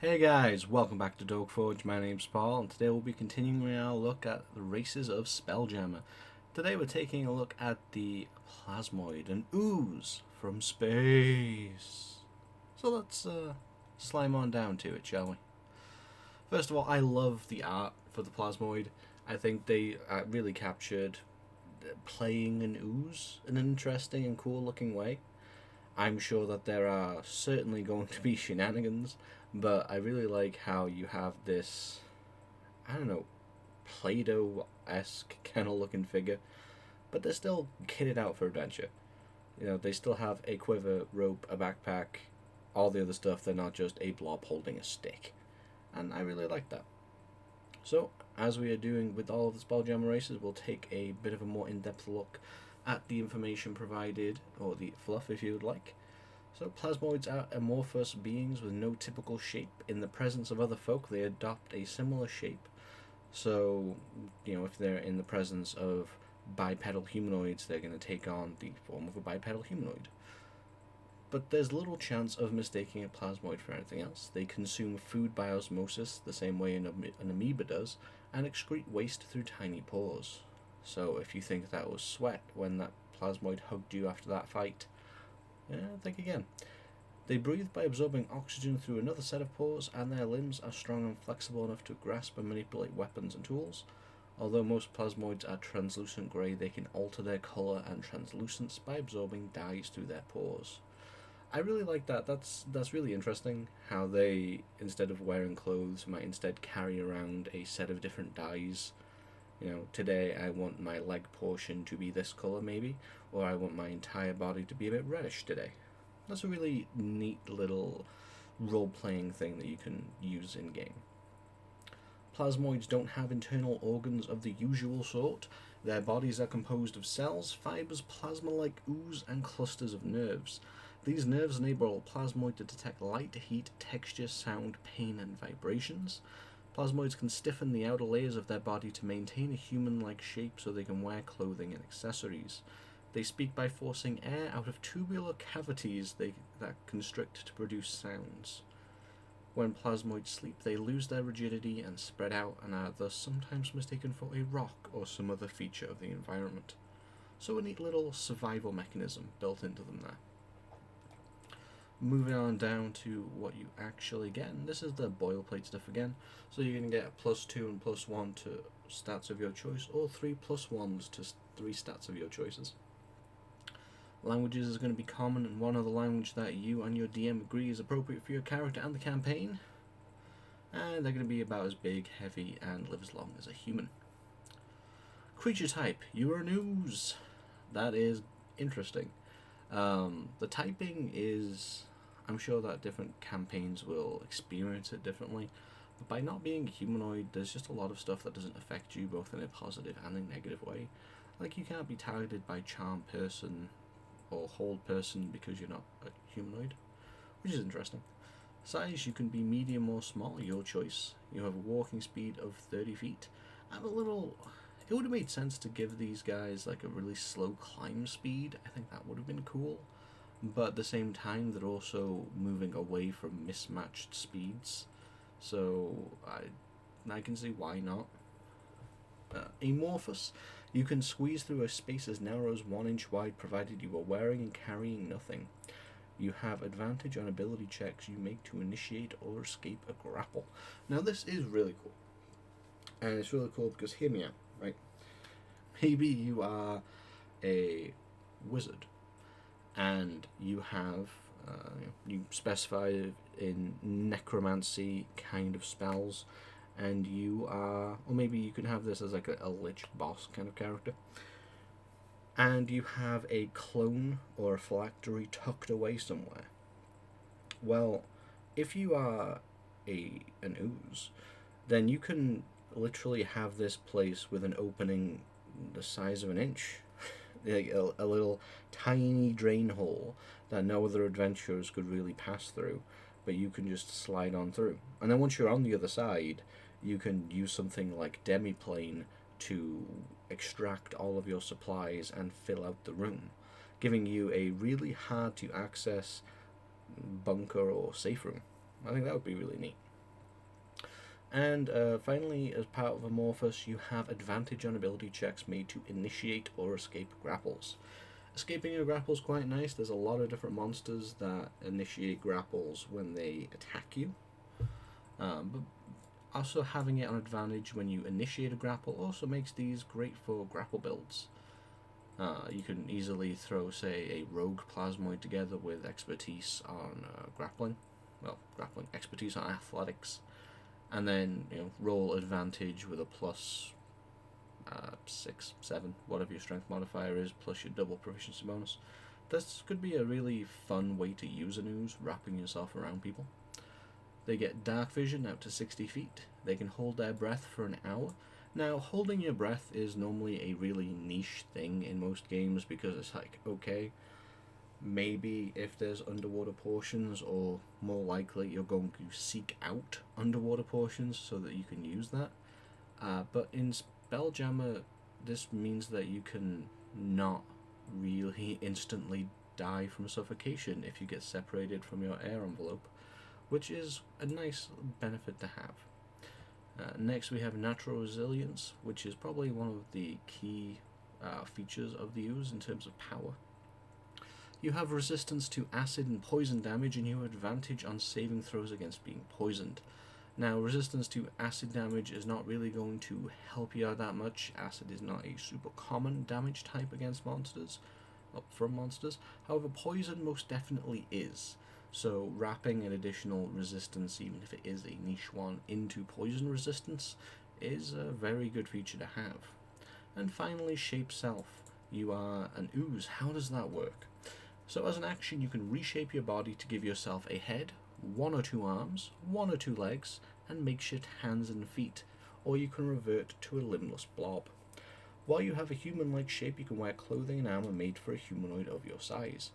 Hey guys, welcome back to Dogforge. My name's Paul, and today we'll be continuing our look at the races of Spelljammer. Today we're taking a look at the Plasmoid, an ooze from space. So let's slime on down to it, shall we? First of all, I love the art for the Plasmoid. I think they really captured playing an ooze in an interesting and cool looking way. I'm sure that there are certainly going to be shenanigans, but I really like how you have this, I don't know, Play-Doh-esque kind of looking figure, but they're still kitted out for adventure. You know, they still have a quiver, rope, a backpack, all the other stuff. They're not just a blob holding a stick. And I really like that. So, as we are doing with all of the Spelljammer races, we'll take a bit of a more in-depth look at the information provided, or the fluff if you would like. So plasmoids are amorphous beings with no typical shape. In the presence of other folk, they adopt a similar shape. So, if they're in the presence of bipedal humanoids, they're going to take on the form of a bipedal humanoid. But there's little chance of mistaking a plasmoid for anything else. They consume food by osmosis, the same way an amoeba does, and excrete waste through tiny pores. So if you think that was sweat when that plasmoid hugged you after that fight, think again. They breathe by absorbing oxygen through another set of pores, and their limbs are strong and flexible enough to grasp and manipulate weapons and tools. Although most plasmoids are translucent grey, they can alter their colour and translucence by absorbing dyes through their pores. I really like that. That's really interesting how they, instead of wearing clothes, might instead carry around a set of different dyes. Today I want my leg portion to be this colour maybe, or I want my entire body to be a bit reddish today. That's a really neat little role-playing thing that you can use in-game. Plasmoids don't have internal organs of the usual sort. Their bodies are composed of cells, fibers, plasma-like ooze, and clusters of nerves. These nerves enable a plasmoid to detect light, heat, texture, sound, pain, and vibrations. Plasmoids can stiffen the outer layers of their body to maintain a human-like shape so they can wear clothing and accessories. They speak by forcing air out of tubular cavities that constrict to produce sounds. When plasmoids sleep, they lose their rigidity and spread out, and are thus sometimes mistaken for a rock or some other feature of the environment. So a neat little survival mechanism built into them there. Moving on down to what you actually get, and this is the boilerplate stuff again. So you're going to get +2 and +1 to stats of your choice, or 3 +1s to 3 stats of your choices. Languages is going to be common, and one other language that you and your DM agree is appropriate for your character and the campaign. And they're going to be about as big, heavy, and live as long as a human. Creature type, you are an ooze. That is interesting. The typing is, I'm sure that different campaigns will experience it differently, but by not being humanoid, there's just a lot of stuff that doesn't affect you both in a positive and a negative way. Like, you can't be targeted by charm person or hold person because you're not a humanoid, which is interesting. Size, you can be medium or small, your choice. You have a walking speed of 30 feet. It would have made sense to give these guys like a really slow climb speed. I think that would have been cool. But at the same time, they're also moving away from mismatched speeds. So I can see why not. Amorphous. You can squeeze through a space as narrow as 1 inch wide provided you are wearing and carrying nothing. You have advantage on ability checks you make to initiate or escape a grapple. Now this is really cool. And it's really cool because, hear me out, right? Maybe you are a wizard and you have, you specify in necromancy kind of spells, and you are, or maybe you can have this as like a lich boss kind of character, and you have a clone or a phylactery tucked away somewhere. Well, if you are an ooze, then you can literally have this place with an opening the size of an inch, like a little tiny drain hole that no other adventurers could really pass through, but you can just slide on through. And then once you're on the other side, you can use something like demiplane to extract all of your supplies and fill out the room, giving you a really hard to access bunker or safe room. I think that would be really neat. And finally, as part of Amorphous, you have advantage on ability checks made to initiate or escape grapples. Escaping a grapple is quite nice. There's a lot of different monsters that initiate grapples when they attack you. But also having it on advantage when you initiate a grapple also makes these great for grapple builds. You can easily throw, say, a rogue Plasmoid together with expertise on grappling. Well, grappling, expertise on athletics. And then, roll advantage with a plus 6, 7, whatever your strength modifier is, plus your double proficiency bonus. This could be a really fun way to use an ooze, wrapping yourself around people. They get dark vision out to 60 feet. They can hold their breath for an hour. Now, holding your breath is normally a really niche thing in most games because it's like, okay, maybe if there's underwater portions, or more likely you're going to seek out underwater portions so that you can use that. But in Spelljammer, this means that you can not really instantly die from suffocation if you get separated from your air envelope, which is a nice benefit to have. Next we have natural resilience, which is probably one of the key features of the ooze in terms of power. You have resistance to acid and poison damage, and you have advantage on saving throws against being poisoned. Now, resistance to acid damage is not really going to help you out that much. Acid is not a super common damage type against monsters, from monsters. However, poison most definitely is. So wrapping an additional resistance, even if it is a niche one, into poison resistance is a very good feature to have. And finally, shape self. You are an ooze. How does that work? So as an action, you can reshape your body to give yourself a head, 1 or 2 arms, 1 or 2 legs, and makeshift hands and feet, or you can revert to a limbless blob. While you have a human-like shape, you can wear clothing and armor made for a humanoid of your size.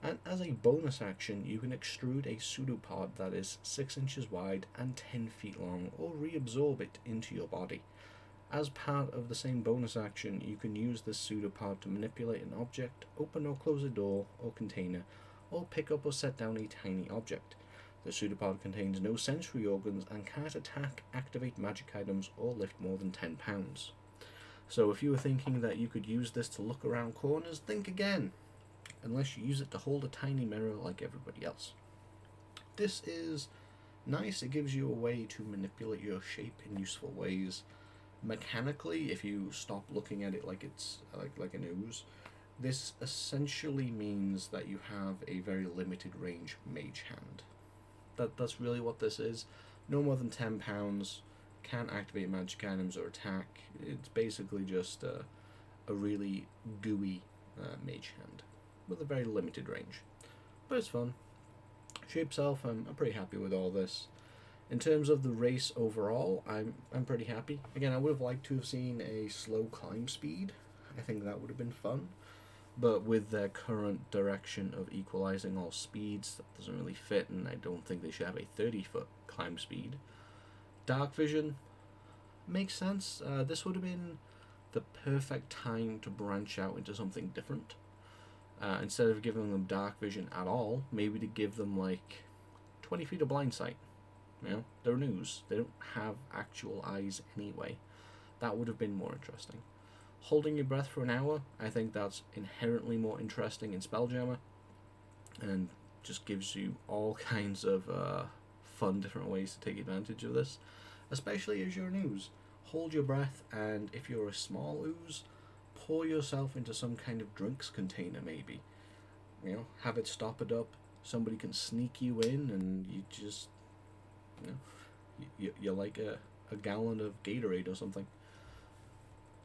And as a bonus action, you can extrude a pseudopod that is 6 inches wide and 10 feet long, or reabsorb it into your body. As part of the same bonus action, you can use this pseudopod to manipulate an object, open or close a door or container, or pick up or set down a tiny object. The pseudopod contains no sensory organs and can't attack, activate magic items, or lift more than 10 pounds. So if you were thinking that you could use this to look around corners, think again, unless you use it to hold a tiny mirror like everybody else. This is nice. It gives you a way to manipulate your shape in useful ways. Mechanically, if you stop looking at it like it's like an ooze, this essentially means that you have a very limited range mage hand. That's really what this is. No more than 10 pounds, can't activate magic items or attack. It's basically just a really gooey mage hand with a very limited range. But it's fun. Shape self, I'm pretty happy with all this. In terms of the race overall, I'm pretty happy. Again, I would have liked to have seen a slow climb speed. I think that would have been fun. But with their current direction of equalizing all speeds, that doesn't really fit, and I don't think they should have a 30-foot climb speed. Dark vision makes sense. This would have been the perfect time to branch out into something different. Instead of giving them dark vision at all, maybe to give them like 20 feet of blind sight. They're an ooze. They don't have actual eyes anyway. That would have been more interesting. Holding your breath for an hour, I think that's inherently more interesting in Spelljammer, and just gives you all kinds of fun different ways to take advantage of this, especially as you're an ooze. Hold your breath, and if you're a small ooze, pour yourself into some kind of drinks container maybe. Have it stop it up. Somebody can sneak you in, and you just you're like a gallon of Gatorade or something.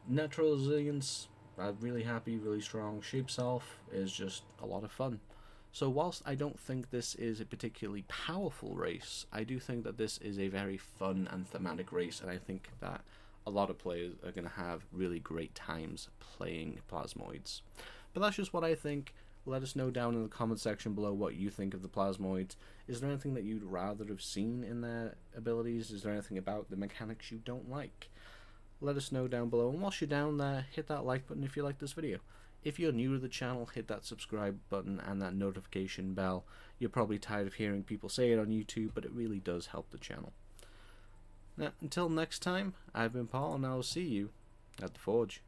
Natural resilience, I'm really happy, really strong. Shape self is just a lot of fun. So whilst I don't think this is a particularly powerful race, I do think that this is a very fun and thematic race, and I think that a lot of players are going to have really great times playing Plasmoids. But that's just what I think. Let us know down in the comment section below what you think of the Plasmoids. Is there anything that you'd rather have seen in their abilities? Is there anything about the mechanics you don't like? Let us know down below. And whilst you're down there, hit that like button if you like this video. If you're new to the channel, hit that subscribe button and that notification bell. You're probably tired of hearing people say it on YouTube, but it really does help the channel. Now, until next time, I've been Paul, and I will see you at the Forge.